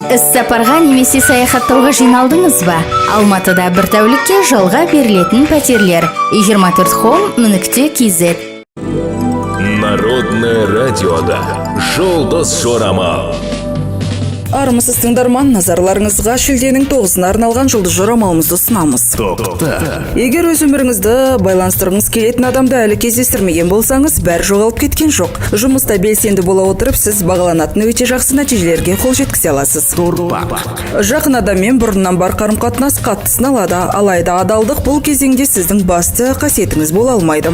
Іс-сапарға немесе саяхаттауға жиналдыңыз ба? Алматыда бір тәулікке жалға берілетін пәтерлер. 24home.kz. Народное радиода Жұлдыз жорамал. Армысыз тыңдарман, назарларыңызға шілденің 9-ына арналған жұлдыз жорамалымызды ұсынамыз. Егер өз өміріңізді байланыстырғыңыз келетін адамды әлі кездестірмеген болсаңыз, бәрі жоғалып кеткен жоқ. Жұмыста белсенді бола отырып, сіз бағаланатын өте жақсы нәтижелерге қол жеткізе аласыз. Жақын адаммен бұрыннан бар қарым-қатынас қатты сыналады, алайда адалдық бұл кезеңде сіздің басты қасиетіңіз бола алмайды.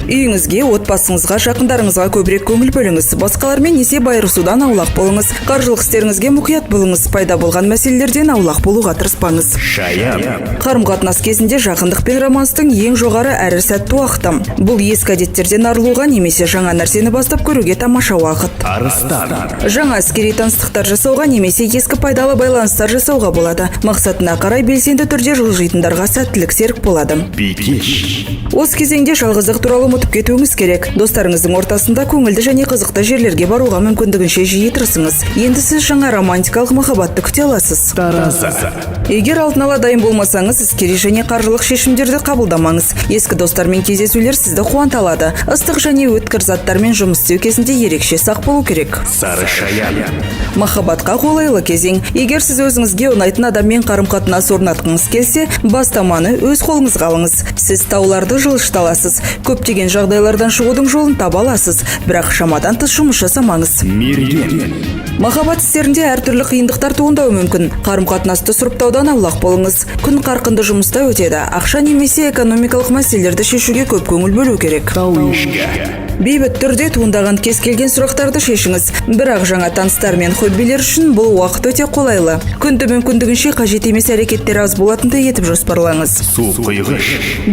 Үйіңізге, отбасыңызға, жақындарыңызға көбірек көңіл бөліңіз. Басқалармен несеп айырысудан аулақ болыңыз. Қаржылық істеріңізге мұқият болыңыз. Пайда болған мәселелерден аулақ болуға тырыспаңыз. Қарым-қатынас кезінде жақындық пен романстың ең жоғары әрі сәтті уақыты. Бұл ескі әдеттерден арылуға немесе жаңа нәрсені бастап көруге тамаша уақыт. Жаңа әскери таныстықтар жасауға немесе ескі пайдалы байланыстар жасауға болады. Мақсатына қарай белсенді түрде жылжитындарға сәттілік серік болады. Осы кезеңде жалғыздық туралы ұмытып кетуіңіз керек. Достарыңыздың ортасында көңілді және қызықты жерлерге баруға мүмкіндігінше жиі тырысыңыз. Енді сіз жаңа романтикалық махаббатты күте аласыз. Егер алдын ала дайын болмасаңыз, іскери және қаржылық шешімдерді қабылдамаңыз. Ескі достармен кездесулер сізді қуанта алады. Ыстық және өткір заттармен жұмыс істеу кезінде ерекше сақ болу керек. Махаббатқа қолайлы кезең. Егер сіз өзіңізге ұнайтын адаммен қарым-қатынас орнатқыңыз келсе, бастаманы өз қолыңызға алыңыз. Сіз тауларды жылжыта аласыз. Көптеген жағдайлардан шығудың жолын таба аласыз, бірақ шамадан тыс жұмыс жасамаңыз. Махаббат істерінде әртүрлі қиындықтар туындауы мүмкін. Қарым-қатынасты сұрыптаудан аулақ болыңыз. Күн қарқынды жұмыста өтеді. Ақша немесе экономикалық мәселелерді шешуге көп көңіл бөлу керек. Бейбіт түрде туындаған кез келген сұрақтарды шешіңіз. Бірақ жаңа таныстар мен хоббилер үшін бұл уақыт өте қолайлы. Күнді мүмкіндігінше қажет емес әрекеттер аз болатындай етіп жоспарлаңыз.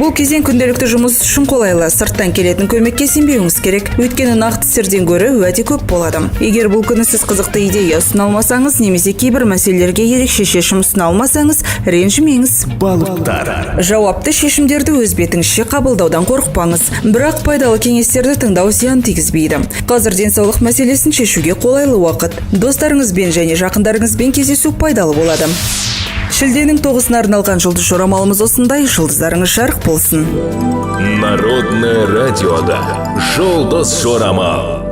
Бұл кезең күнделікті жұмыс үшін қолайлы. Сырттан келетін көмекке сенбеуіңіз керек. Өйткені нақты істерден гөрі уәде көп болады. Егер бұл күні сіз қызықты идея ұсына алмасаңыз, немесе кейбір мәселелерге ерекше шешім ұсына алмасаңыз, ренжімеңіз. Жауапты шешімдерді өз бетіңізше қабылдаудан қорықпаңыз. Бірақ пайдалы кеңестерді тыңдау зиян тигізбейді. Қазір денсаулық мәселесін шешуге қолайлы уақыт. Достарыңызбен және жақындарыңызбен кездесу пайдалы болады. Шілденің 9-ына арналған жұлдыз жорамалымыз осындай. Жұлдыздарыңыз жарық болсын. Народное радиода Жұлдыз жорамал.